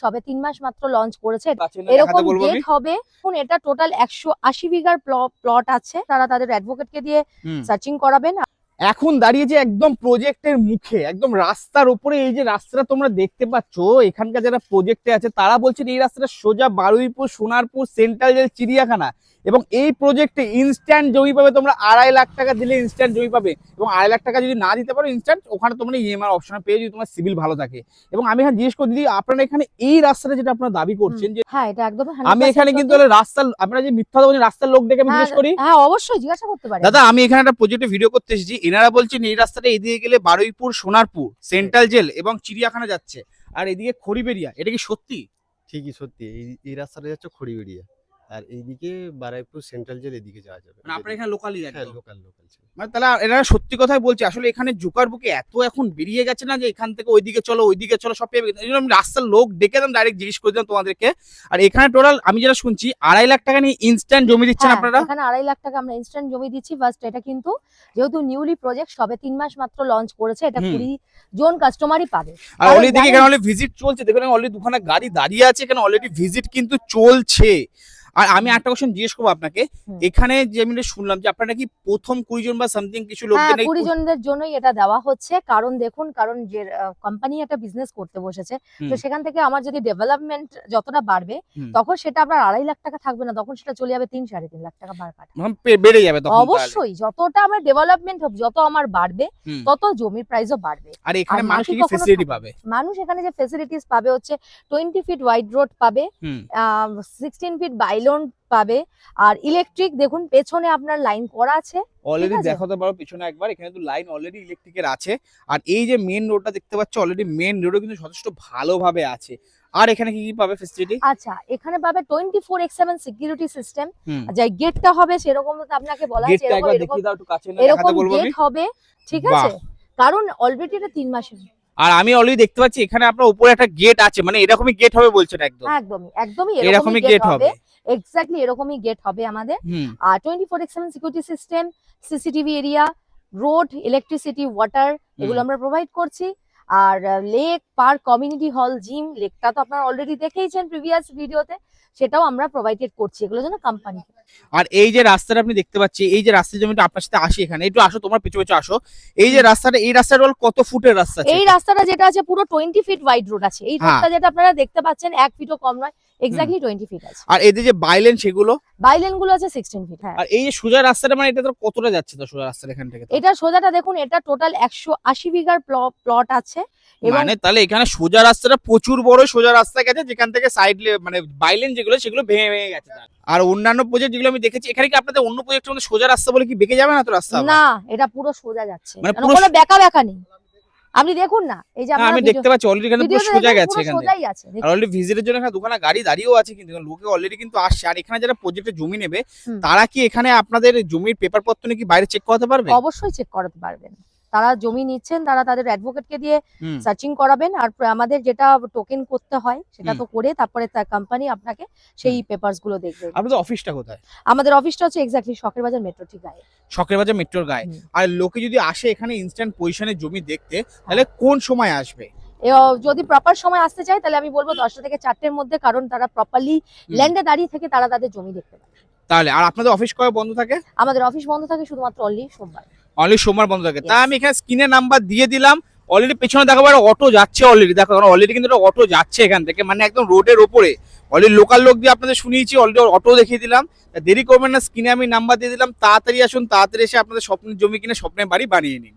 সবে 3 মাস মাত্র লঞ্চ করেছে। এরকম গেট হবে। এখন এটা টোটাল 180 বিঘার প্লট আছে। তারা তাদের অ্যাডভোকেটকে দিয়ে সার্চিং করাবেন। এখন দাঁড়িয়েছে একদম প্রজেক্টের মুখে, একদম রাস্তার উপরে। এই যে রাস্তাটা তোমরা দেখতে পাচ্ছ, এখানকার যারা প্রজেক্টে আছে তারা বলছেন এই রাস্তাটা সোজা বারুইপুর, সোনারপুর, সেন্ট্রাল জেল, চিড়িয়াখানা। এবং এই প্রজেক্টে ইনস্ট্যান্ট জমি পাবে তোমরা। 2.5 লাখ টাকা দিলে ইনস্ট্যান্ট জমি পাবে। এবং 2.5 লাখ টাকা যদি না দিতে পারো ইনস্ট্যান্ট, ওখানে তোমরা ইএমআই অপশন পেয়ে, যদি তোমার সিভিল ভালো থাকে। এবং আমি এখানে জিজ্ঞেস করি দিদি, আপনারা এখানে এই রাস্তাটা যেটা আপনারা দাবি করছেন যে, হ্যাঁ এটা একদম আমি এখানে কিন্তু রাস্তা, আপনারা যে মিথ্যা বলেন রাস্তার লোক দেখে আমি জিজ্ঞেস করি। হ্যাঁ অবশ্যই জিজ্ঞাসা করতে পারেন। দাদা আমি এখানে একটা প্রজেক্টে ভিডিও করতে এসেছি, এনারা বলছেন এই রাস্তাটা এদিকে গেলে বারুইপুর, সোনারপুর, সেন্ট্রাল জেল এবং চিড়িয়াখানা যাচ্ছে, আর এদিকে খড়িবেড়িয়া। এটা কি সত্যি? ঠিকই সত্যি, এই রাস্তাটা যাচ্ছে খড়িবেড়িয়া, আর এইদিকে বারুইপুর, সেন্ট্রাল জেল এদিকে যাওয়া যাবে। মানে আপনারা এখানে লোকালি? হ্যাঁ লোকাল। মানে তাহলে এনারা সত্যি কথাই বলছে। আসলে এখানে জোকার বুকে এত এখন বেরিয়ে গেছে না যে এখান থেকে ওইদিকে চলো সব পেয়ে গেছে। এই জন্য আমি রাস্তার লোক ডেকে দিলাম, ডাইরেক্ট জিজ্ঞেস করে দিলাম তোমাদেরকে। আর এখানে টোটাল আমি যেটা শুনছি 2.5 লাখ টাকা নিয়ে ইনস্ট্যান্ট জমি দিচ্ছেন আপনারা। এখানে 2.5 লাখ টাকা আমরা ইনস্ট্যান্ট জমি দিচ্ছি। ফার্স্ট এটা কিন্তু যেহেতু নিউলি প্রজেক্ট, সবে 3 মাস মাত্র লঞ্চ করেছে, এটা 20 জন কাস্টমারই পাবে। আর অলরেডি দেখে এখানে অলরেডি ভিজিট চলছে, দেখুন অলরেডি দুখানা গাড়ি দাঁড়িয়ে আছে এখানে, অলরেডি ভিজিট কিন্তু চলছে। আর আমি একটা কোশ্চেন জিজ্ঞেস করবো আপনাকে, এখানে যে আমি শুনলাম যে আপনারা নাকি প্রথম 20 জন বা সামথিং কিছু লোকদের 20 জনদের জন্যই এটা দেওয়া হচ্ছে। কারণ দেখুন, কারণ যে কোম্পানি একটা বিজনেস করতে বসেছে, তো সেখান থেকে আমার যদি ডেভেলপমেন্ট যতটা বাড়বে, তখন সেটা আপনার 2.5 লাখ টাকা থাকবে না, তখন সেটা চলে যাবে 3-3.5 লাখ টাকা ভাড়া কাটা। বেড়ে যাবে তখন। অবশ্যই যতটা আমার ডেভেলপমেন্ট হবে, যত আমার বাড়বে, তত জমির প্রাইসও বাড়বে। আর এখানে মানুষ কি ফ্যাসিলিটি পাবে? মানুষ এখানে যে ফ্যাসিলিটিস পাবে হচ্ছে 20 ফিট ওয়াইড রোড পাবে, 16 ফিট বাইলন পাবে, আর ইলেকট্রিক দেখুন পেছনে আপনার লাইন করা আছে অলরেডি। দেখাতে পারো পিছনে একবার, এখানে তো লাইন অলরেডি ইলেকট্রিকের আছে। আর এই যে মেইন রোডটা দেখতে পাচ্ছ, অলরেডি মেইন রোডও কিন্তু যথেষ্ট ভালোভাবে আছে। আর এখানে কি কি পাবে ফ্যাসিলিটি? আচ্ছা এখানে পাবে 24/7 সিকিউরিটি সিস্টেম। যে গেটটা হবে সেরকম তো আপনাকে বলা আছে, এরকম গেট হবে, ঠিক আছে? কারণ অলরেডি এটা 3 মাসের। আর আমি অলরেডি দেখতে পাচ্ছি এখানে আপনার উপরে একটা গেট আছে, মানে এরকমই গেট হবে বলছেন? একদমই এরকমই গেট হবে। এক্স্যাক্টলি এরকমই গেট হবে আমাদের। আর 24/7 security system, CCTV area, road, electricity, water, এগুলো আমরা প্রোভাইড করছি। আর lake, park, community hall, gym, লেকটা তো আপনারা অলরেডি দেখেইছেন প্রিভিয়াস ভিডিওতে, সেটাও আমরা প্রোভাইডেড করছি এগুলোর জন্য কোম্পানি। আর এই যে রাস্তাটা আপনি দেখতে পাচ্ছেন, এই যে রাস্তার জমিটা আপনার সাথে আসি, এখানে একটু আসো, তোমার পিছু পিছু আসো। এই যে রাস্তাটা, এই রাস্তাটা কত ফুটের রাস্তা? এই রাস্তাটা যেটা আছে পুরো 20 ফিট ওয়াইড রোড আছে। এই রোডটা যেটা আপনারা দেখতে পাচ্ছেন 1 ফিটও কম নয়, এক্স্যাক্টলি 20 ফিট আছে। আর এই যে বাইলেন, সেগুলো বাইলেন গুলো আছে 16 ফিট। হ্যাঁ। আর এই যে সোজা রাস্তাটা, মানে এটা তো কতটা যাচ্ছে তো সোজা রাস্তাটা এখান থেকে? এটা সোজাটা দেখুন, এটা টোটাল 180 বিঘার প্লট আছে। মানে তাহলে এখানে সোজা রাস্তাটা প্রচুর বড় সোজা রাস্তা গেছে, যেখান থেকে সাইড মানে বাইলেন যেগুলো সেগুলো ভেঙে ভেঙে গেছে। আর অন্যান্য প্রজেক্ট যেগুলো আমি দেখেছি, এখানে কি আপনাদের অন্য প্রজেক্টের মধ্যে সোজা রাস্তা বলে কি বেঁকে যাবে না তো রাস্তা? না, এটা পুরো সোজা যাচ্ছে, মানে কোনো বেঁকা নেই। আপনি দেখুন না, এই যে আমি দেখতে পাচ্ছি অলরেডি এখানে পুরো সোজা গেছে এখানে। আর অলরেডি ভিজিটের জন্য এখানে দুখানা গাড়ি দাঁড়িয়েও আছে, কিন্তু লোকে অলরেডি কিন্তু আসছে। আর এখানে যারা প্রজেক্টে জমি নেবে, তারা কি এখানে আপনাদের জমির পেপার পত্র নাকি বাইরে চেক করাতে পারবে? অবশ্যই চেক করাতে পারবেন। তারা জমি নিচ্ছেন, তারা তাদের অ্যাডভোকেটকে দিয়ে সার্চিং করাবেন। আর আমাদের যেটা টোকেন করতে হয় সেটা তো করে, তারপরে তার কোম্পানি আপনাকে সেই পেপারস গুলো দেখবে। আপনাদের অফিসটা কোথায়? আমাদের অফিসটা হচ্ছে এক্স্যাক্টলি শখের বাজার মেট্রো ঠিক গায়ে। শখের বাজার মেট্রোর গায়ে। আর লোকে যদি আসে এখানে ইনস্ট্যান্ট পজিশনে জমি দেখতে, তাহলে কোন সময় আসবে? যদি প্রপার সময় আসতে চায় তাহলে আমি বলবো 10টা থেকে 4টের মধ্যে, কারণ তারা প্রপারলি ল্যান্ডে দাঁড়িয়ে থেকে তারা তাদের জমি দেখতে পায়। তাহলে আর আপনাদের অফিস কবে বন্ধ থাকে? আমাদের অফিস বন্ধ থাকে শুধুমাত্র অনলি সোমবার। অনলি সোমবার বন্ধ থাকে। তা আমি এখানে স্ক্রিনে নাম্বার দিয়ে দিলাম। অলরেডি পেছনে দেখো অটো যাচ্ছে, অলরেডি দেখো অলরেডি কিন্তু অটো যাচ্ছে এখান থেকে, মানে একদম রোডের ওপরে। অলরেডি লোকাল লোক দিয়ে আপনাদের শুনিয়েছি, অলরেডি অটো দেখিয়ে দিলাম। দেরি করবেন না, স্ক্রিনে আমি নাম্বার দিয়ে দিলাম। তাড়াতাড়ি আসুন, তাড়াতাড়ি এসে আপনাদের স্বপ্নের জমি কিনে স্বপ্নের বাড়ি বানিয়ে নিন।